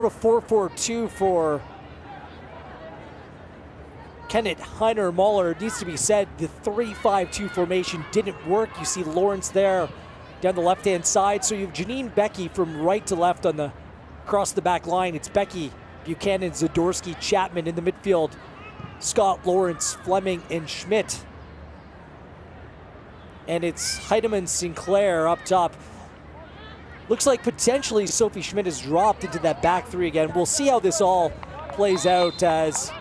of 4-4-2 for Kenneth Heiner-Muller. It needs to be said, the 3-5-2 formation didn't work. You see Lawrence there down the left-hand side. So you have Janine Becky from right to left on the across the back line. It's Becky, Buchanan, Zadorsky, Chapman in the midfield. Scott, Lawrence, Fleming, and Schmidt. And it's Heidemann, Sinclair up top. Looks like potentially Sophie Schmidt has dropped into that back three again. We'll see how this all plays out, as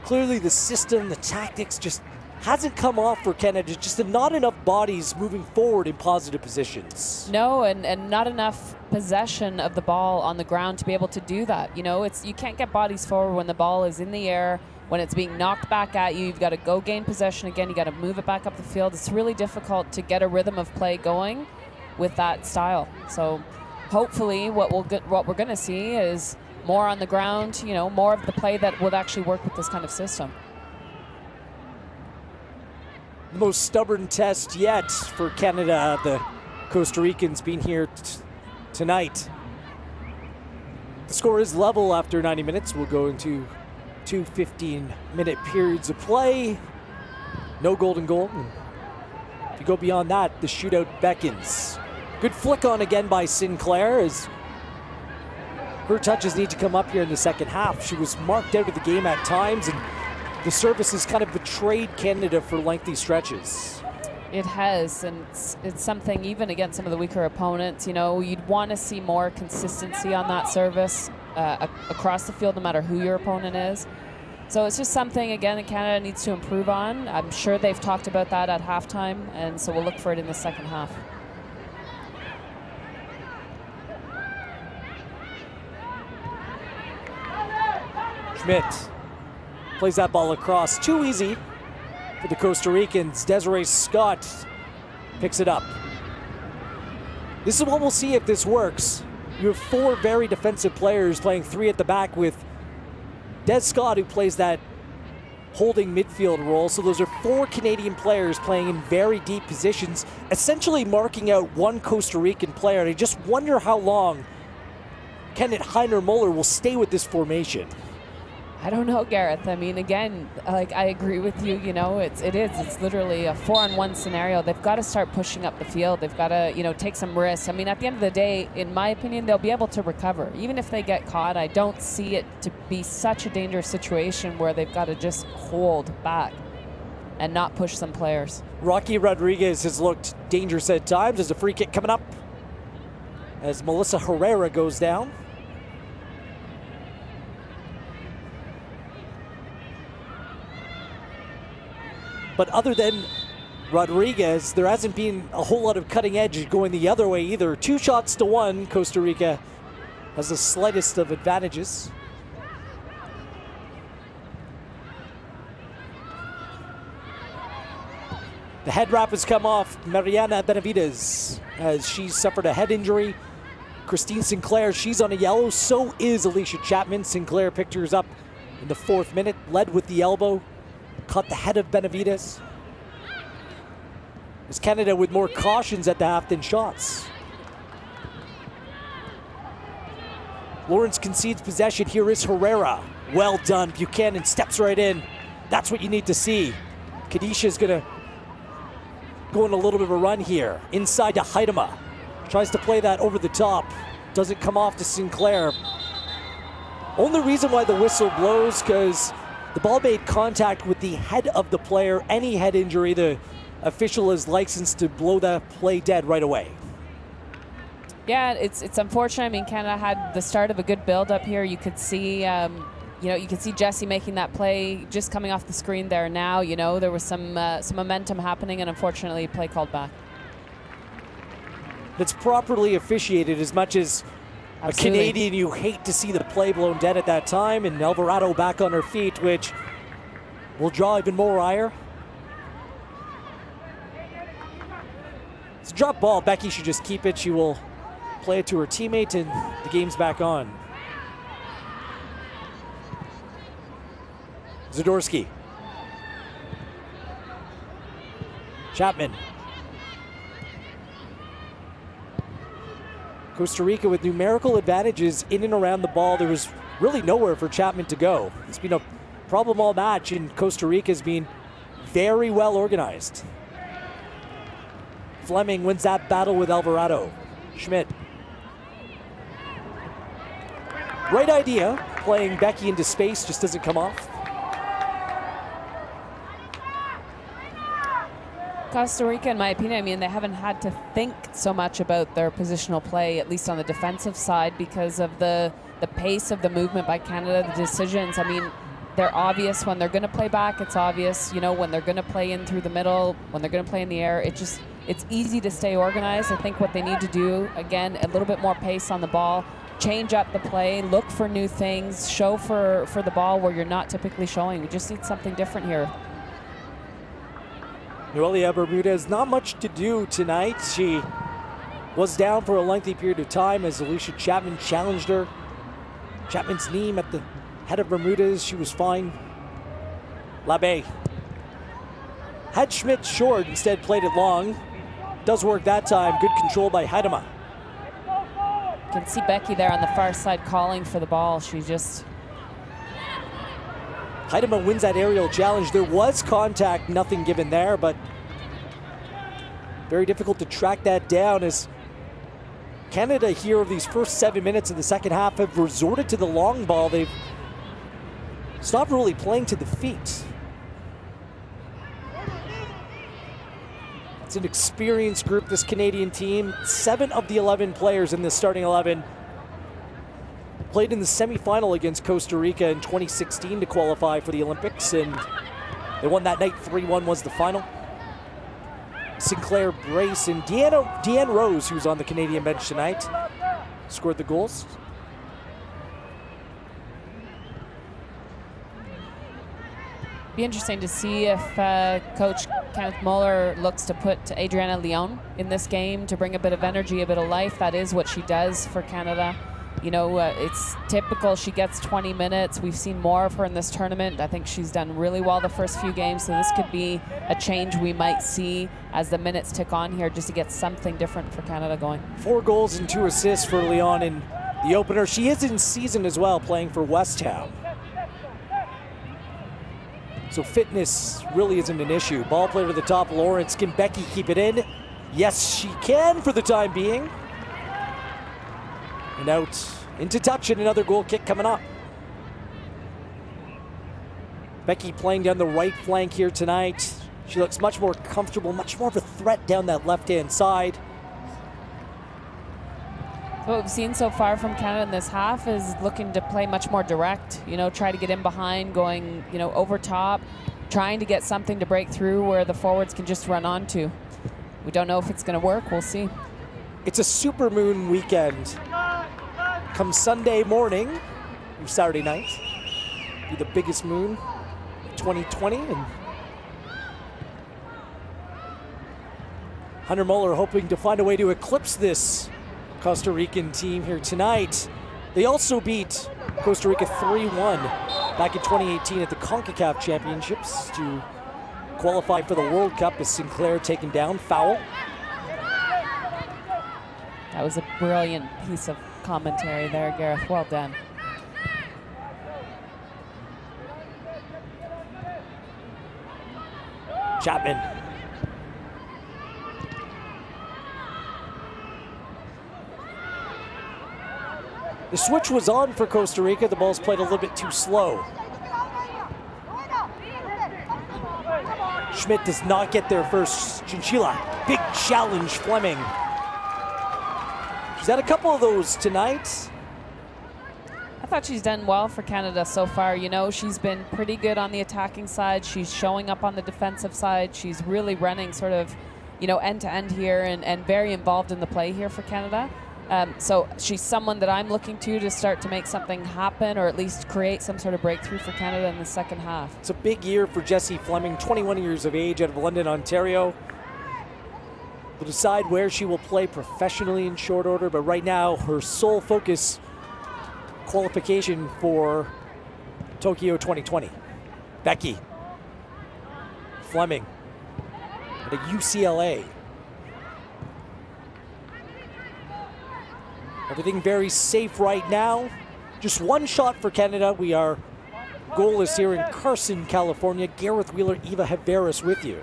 clearly the system, the tactics just hasn't come off for Canada. Just not enough bodies moving forward in positive positions. No, and not enough possession of the ball on the ground to be able to do that. You know, you can't get bodies forward when the ball is in the air, when it's being knocked back at you. You've got to go gain possession again. You got to move it back up the field. It's really difficult to get a rhythm of play going with that style. So hopefully what we're going to see is more on the ground, you know, more of the play that would actually work with this kind of system. The most stubborn test yet for Canada, the Costa Ricans being here tonight. The score is level after 90 minutes. We'll go into 2 15-minute periods of play. No golden goal. If you go beyond that, the shootout beckons. Good flick on again by Sinclair, as her touches need to come up here in the second half. She was marked out of the game at times, and the service has kind of betrayed Canada for lengthy stretches. It has, and it's something even against some of the weaker opponents, you know, you'd want to see more consistency on that service across the field, no matter who your opponent is. So it's just something, again, that Canada needs to improve on. I'm sure they've talked about that at halftime, and so we'll look for it in the second half. Schmidt plays that ball across. Too easy for the Costa Ricans. Desiree Scott picks it up. This is what we'll see if this works. You have 4 very defensive players playing 3 at the back, with Des Scott, who plays that holding midfield role. So those are 4 Canadian players playing in very deep positions, essentially marking out one Costa Rican player. And I just wonder how long Kenneth Heiner-Muller will stay with this formation. I don't know, Gareth. I mean, again, like, I agree with you. You know, it's literally a 4-on-1 scenario. They've got to start pushing up the field. They've got to, you know, take some risks. I mean, at the end of the day, in my opinion, they'll be able to recover. Even if they get caught, I don't see it to be such a dangerous situation where they've got to just hold back and not push some players. Rocky Rodriguez has looked dangerous at times. There's a free kick coming up as Melissa Herrera goes down. But other than Rodriguez, there hasn't been a whole lot of cutting edge going the other way either. 2 shots to 1. Costa Rica has the slightest of advantages. The head wrap has come off Mariana Benavides as she suffered a head injury. Christine Sinclair, she's on a yellow. So is Alicia Chapman. Sinclair picked hers up in the 4th minute, led with the elbow. Caught the head of Benavides. Is Canada with more cautions at the half than shots? Lawrence concedes possession. Here is Herrera. Well done. Buchanan steps right in. That's what you need to see. Kadisha's gonna go on a little bit of a run here. Inside to Heidema. Tries to play that over the top. Doesn't come off to Sinclair. Only reason why the whistle blows, because the ball made contact with the head of the player. Any head injury, the official is licensed to blow that play dead right away. Yeah, it's unfortunate. I mean, Canada had the start of a good build up here. You could see, you know, you could see Jessie making that play just coming off the screen there. Now, you know, there was some momentum happening, and unfortunately, play called back. It's properly officiated. As much as absolutely, a Canadian, you hate to see the play blown dead at that time, and Alvarado back on her feet, which will draw even more ire. It's a drop ball. Becky should just keep it. She will play it to her teammate, and the game's back on. Zadorsky. Chapman. Costa Rica with numerical advantages in and around the ball. There was really nowhere for Chapman to go. It's been a problem all match, and Costa Rica's been very well organized. Fleming wins that battle with Alvarado. Schmidt. Right idea, playing Becky into space, just doesn't come off. Costa Rica, in my opinion, I mean, they haven't had to think so much about their positional play, at least on the defensive side, because of the pace of the movement by Canada, the decisions. I mean, they're obvious when they're going to play back. It's obvious, you know, when they're going to play in through the middle, when they're going to play in the air. It's easy to stay organized. I think what they need to do, again, a little bit more pace on the ball, change up the play, look for new things, show for the ball where you're not typically showing. We just need something different here. Noelia Bermudez, not much to do tonight. She was down for a lengthy period of time as Alicia Chapman challenged her. Chapman's knee at the head of Bermudez. She was fine. Labe had Schmidt short, instead played it long. Does work that time. Good control by Heidema. You can see Becky there on the far side calling for the ball. She just... Heidema wins that aerial challenge. There was contact, nothing given there, but very difficult to track that down as Canada here of these first 7 minutes of the second half have resorted to the long ball. They've stopped really playing to the feet. It's an experienced group, this Canadian team. 7 of the 11 players in the starting 11 played in the semifinal against Costa Rica in 2016 to qualify for the Olympics, and they won that night. 3-1 was the final. Sinclair Brace and Deanne Rose, who's on the Canadian bench tonight, scored the goals. Be interesting to see if Coach Kenneth Muller looks to put Adriana Leon in this game to bring a bit of energy, a bit of life. That is what she does for Canada. You know, it's typical. She gets 20 minutes. We've seen more of her in this tournament. I think she's done really well the first few games, so this could be a change we might see as the minutes tick on here, just to get something different for Canada going. 4 goals and 2 assists for Leon in the opener. She is in season as well, playing for West Ham. So fitness really isn't an issue. Ball play to the top, Lawrence. Can Becky keep it in? Yes, she can for the time being. And out into touch, and another goal kick coming up. Becky playing down the right flank here tonight. She looks much more comfortable, much more of a threat down that left-hand side. What we've seen so far from Canada in this half is looking to play much more direct, you know, try to get in behind, going, you know, over top, trying to get something to break through where the forwards can just run onto. We don't know if it's going to work. We'll see. It's a supermoon weekend. Come Sunday morning, or Saturday night, be the biggest moon of 2020. And Hunter Muller hoping to find a way to eclipse this Costa Rican team here tonight. They also beat Costa Rica 3-1 back in 2018 at the CONCACAF Championships to qualify for the World Cup, as Sinclair taken down. Foul. That was a brilliant piece of commentary there, Gareth. Well done. Chapman. The switch was on for Costa Rica. The ball's played a little bit too slow. Schmidt does not get there first. Chinchilla, big challenge, Fleming. She's had a couple of those tonight. I thought she's done well for Canada so far. You know, she's been pretty good on the attacking side. She's showing up on the defensive side. She's really running sort of, you know, end to end here and very involved in the play here for Canada. So she's someone that I'm looking to start to make something happen, or at least create some sort of breakthrough for Canada in the second half. It's a big year for Jessie Fleming, 21 years of age, out of London, Ontario. Will decide where she will play professionally in short order, but right now her sole focus, qualification for Tokyo 2020. Becky Fleming at UCLA. Everything very safe right now. Just one shot for Canada. We are goalless here in Carson, California. Gareth Wheeler, Eva Haveris with you.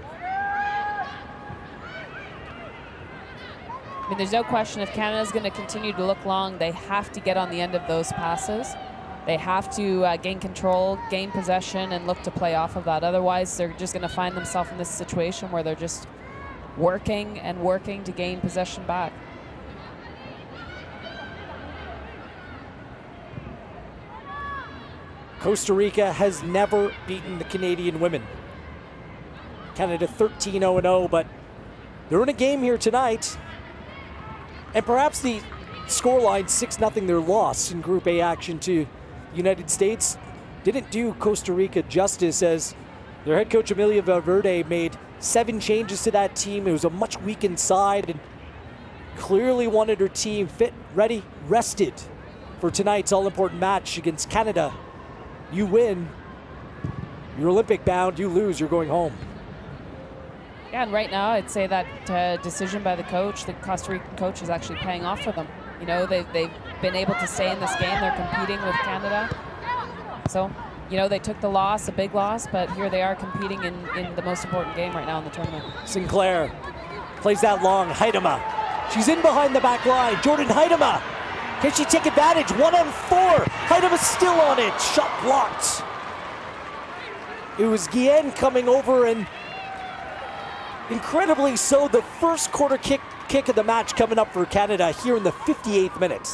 I mean, there's no question if Canada's going to continue to look long, they have to get on the end of those passes. They have to gain control, gain possession, and look to play off of that. Otherwise, they're just going to find themselves in this situation where they're just working and working to gain possession back. Costa Rica has never beaten the Canadian women. Canada 13-0-0, but they're in a game here tonight. And perhaps the scoreline 6-0, their loss in Group A action to the United States, didn't do Costa Rica justice, as their head coach Amelia Valverde made 7 changes to that team. It was a much weakened side and clearly wanted her team fit, ready, rested for tonight's all-important match against Canada. You win, you're Olympic bound. You lose, you're going home. Yeah, and right now I'd say that decision by the coach, the Costa Rican coach, is actually paying off for them. You know, they've been able to stay in this game. They're competing with Canada. So, you know, they took the loss, a big loss, but here they are competing in the most important game right now in the tournament. Sinclair plays that long. Heidema. She's in behind the back line. Jordan Heidema. Can she take advantage? 1-on-4. Heidema still on it. Shot blocked. It was Guillen coming over, and incredibly so, the first quarter kick of the match coming up for Canada here in the 58th minute.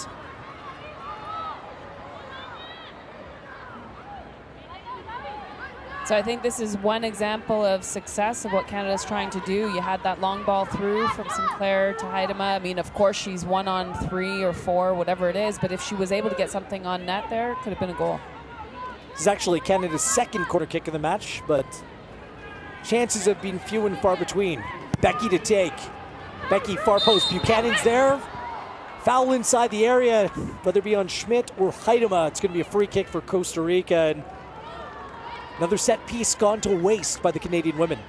So I think this is one example of success of what Canada's trying to do. You had that long ball through from Sinclair to Heidema. I mean, of course, she's 1-on-3 or 4, whatever it is, but if she was able to get something on net there, it could have been a goal. This is actually Canada's second quarter kick of the match, but chances have been few and far between. Becky to take. Becky, far post. Buchanan's there. Foul inside the area, whether it be on Schmidt or Heidema. It's going to be a free kick for Costa Rica. And another set piece gone to waste by the Canadian women.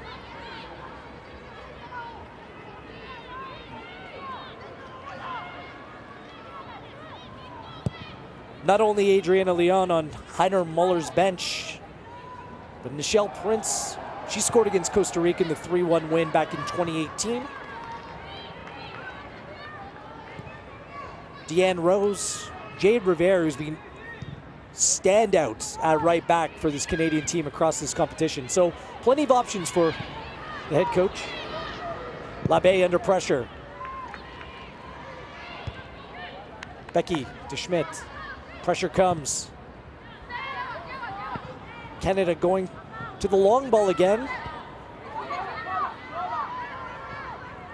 Not only Adriana Leon on Heiner Muller's bench, but Nichelle Prince, she scored against Costa Rica in the 3-1 win back in 2018. Deanne Rose, Jade Rivera, who's been standouts at right back for this Canadian team across this competition. So plenty of options for the head coach. Labbé under pressure. Becky to Schmidt. Pressure comes. Canada going to the long ball again.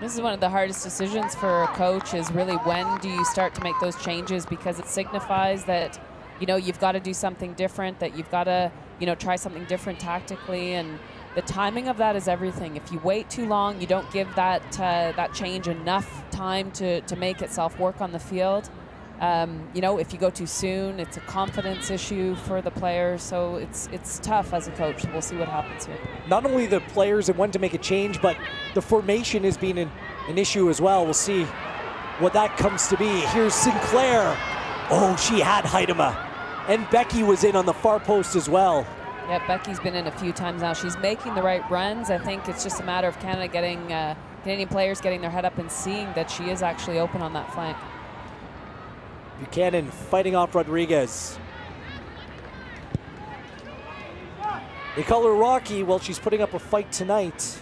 This is one of the hardest decisions for a coach, is really when do you start to make those changes, because it signifies that, you know, you've got to do something different, that you've got to, you know, try something different tactically, and the timing of that is everything. If you wait too long, you don't give that change enough time to make itself work on the field. You know, if you go too soon, it's a confidence issue for the players, so it's tough as a coach. We'll see what happens here. Not only the players that want to make a change, but the formation has been an issue as well. We'll see what that comes to be. Here's Sinclair. Oh, she had Heidema. And Becky was in on the far post as well. Yeah, Becky's been in a few times now. She's making the right runs. I think it's just a matter of Canada getting, Canadian players getting their head up and seeing that she is actually open on that flank. Buchanan fighting off Rodriguez. They call her Rocky. Well, she's putting up a fight tonight.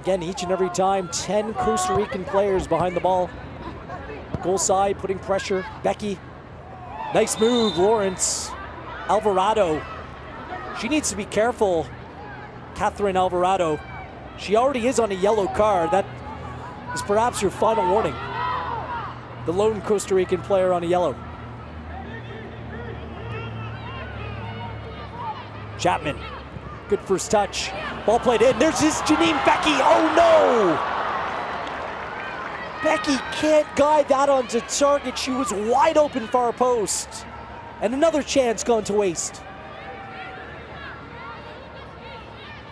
Again, each and every time, 10 Costa Rican players behind the ball. Goal side, putting pressure. Becky. Nice move, Lawrence. Alvarado. She needs to be careful, Catherine Alvarado. She already is on a yellow card. That is perhaps your final warning. The lone Costa Rican player on a yellow. Chapman, good first touch. Ball played in. There's this Janine Becky. Oh no! Becky can't guide that onto target. She was wide open far post. And another chance gone to waste.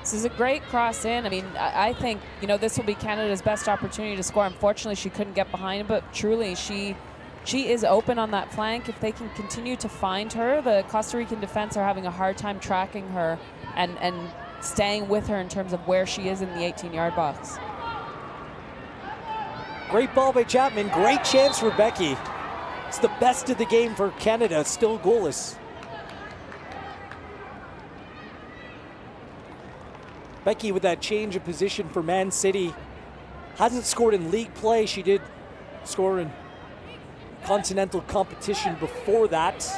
This is a great cross in. I mean, I think, you know, this will be Canada's best opportunity to score. Unfortunately, she couldn't get behind him, but truly she is open on that flank. If they can continue to find her, the Costa Rican defense are having a hard time tracking her and staying with her in terms of where she is in the 18-yard box. Great ball by Chapman. Great chance for Becky. It's the best of the game for Canada, still goalless. Becky with that change of position for Man City. Hasn't scored in league play. She did score in continental competition before that.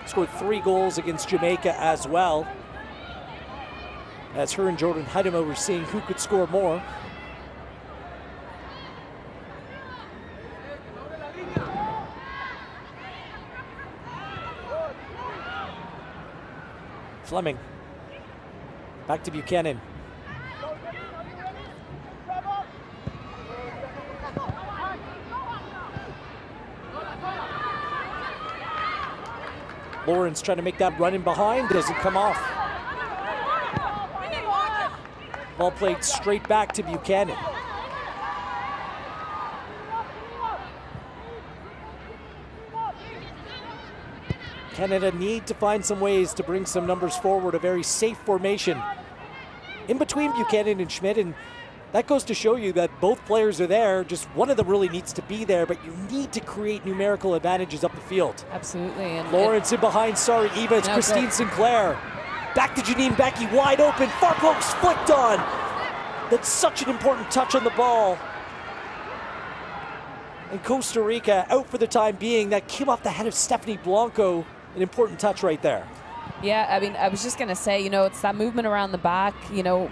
Scored 3 goals against Jamaica as well. As her and Jordan Heidema were seeing who could score more. Fleming. Back to Buchanan. Lawrence trying to make that run in behind, doesn't come off. Ball played straight back to Buchanan. Canada need to find some ways to bring some numbers forward, a very safe formation in between Buchanan and Schmidt, and that goes to show you that both players are there, just one of them really needs to be there, but you need to create numerical advantages up the field. Absolutely. And Lawrence in behind, sorry Eva, it's Christine Sinclair. Back to Janine Becky, wide open, far post flicked on. That's such an important touch on the ball. And Costa Rica out for the time being. That came off the head of Stephanie Blanco. An important touch right there. Yeah, I mean, I was just going to say, you know, it's that movement around the back, you know,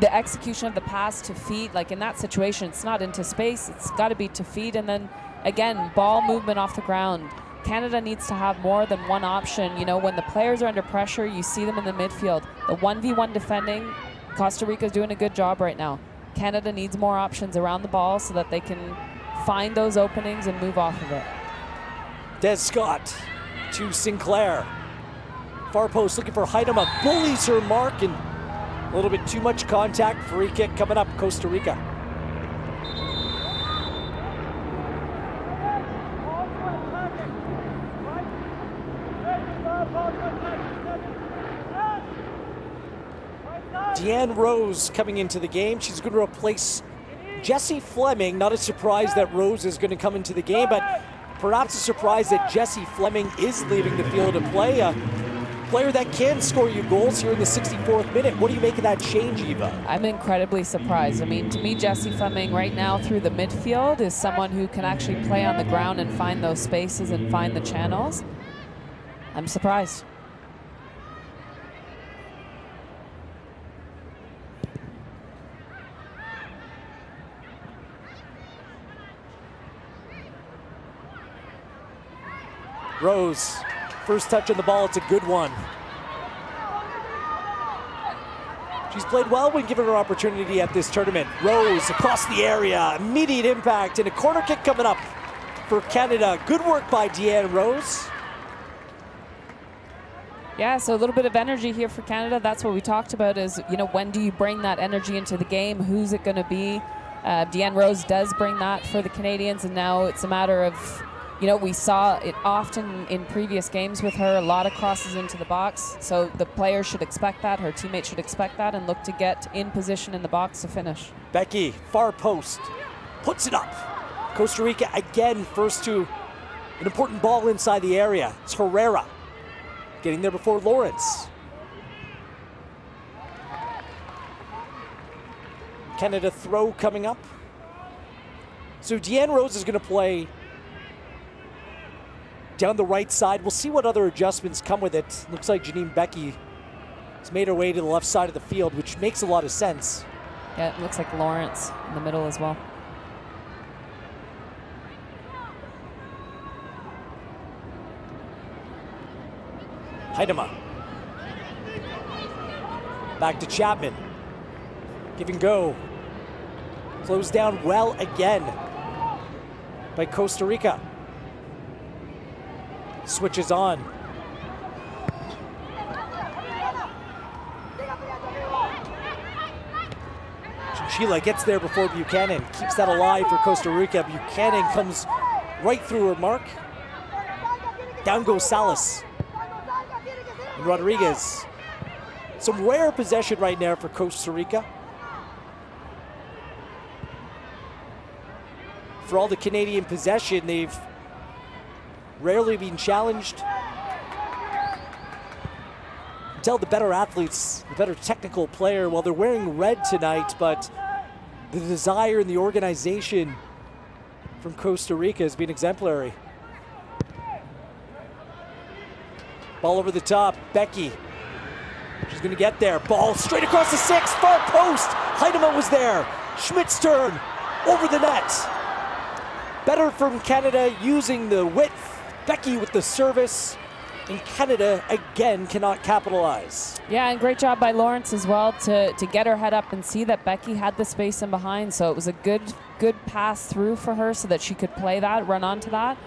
the execution of the pass to feet. Like in that situation, it's not into space. It's got to be to feet. And then, again, ball movement off the ground. Canada needs to have more than one option. You know, when the players are under pressure, you see them in the midfield. The 1v1 defending, Costa Rica is doing a good job right now. Canada needs more options around the ball so that they can find those openings and move off of it. Des Scott to Sinclair. Far post looking for Heidema. Bullies her mark and a little bit too much contact. Free kick coming up, Costa Rica. Deanne Rose coming into the game. She's going to replace Jessie Fleming. Not a surprise that Rose is going to come into the game, but perhaps a surprise that Jessie Fleming is leaving the field of play. A player that can score you goals here in the 64th minute. What do you make of that change, Eva? I'm incredibly surprised. I mean, to me, Jessie Fleming right now through the midfield is someone who can actually play on the ground and find those spaces and find the channels. I'm surprised. Rose, first touch on the ball, it's a good one. She's played well when given her opportunity at this tournament. Rose across the area, immediate impact, and a corner kick coming up for Canada. Good work by Deanne Rose. Yeah, so a little bit of energy here for Canada. That's what we talked about is, you know, when do you bring that energy into the game? Who's it going to be? Deanne Rose does bring that for the Canadians, and now it's a matter of, you know, we saw it often in previous games with her, a lot of crosses into the box. So the players should expect that, her teammates should expect that, and look to get in position in the box to finish. Becky, far post, puts it up. Costa Rica again, first to an important ball inside the area. It's Herrera getting there before Lawrence. Canada throw coming up. So Deanne Rose is going to play down the right side. We'll see what other adjustments come with it. Looks like Janine Becky has made her way to the left side of the field, which makes a lot of sense. Yeah, it looks like Lawrence in the middle as well. Heidema. Back to Chapman. Give and go. Closed down well again by Costa Rica. Switches on. Sheila gets there before Buchanan, keeps that alive for Costa Rica. Buchanan comes right through her mark. Down goes Salas. And Rodriguez. Some rare possession right now for Costa Rica. For all the Canadian possession, they've rarely been challenged. Tell the better athletes, the better technical player, well, they're wearing red tonight, but the desire and the organization from Costa Rica has been exemplary. Ball over the top, Becky. She's gonna get there. Ball straight across the 6, far post. Heidema was there. Schmidt's turn, over the net. Better from Canada using the width. Becky with the service. And Canada, again, cannot capitalize. Yeah, and great job by Lawrence as well to get her head up and see that Becky had the space in behind. So it was a good pass through for her so that she could play that, run onto that.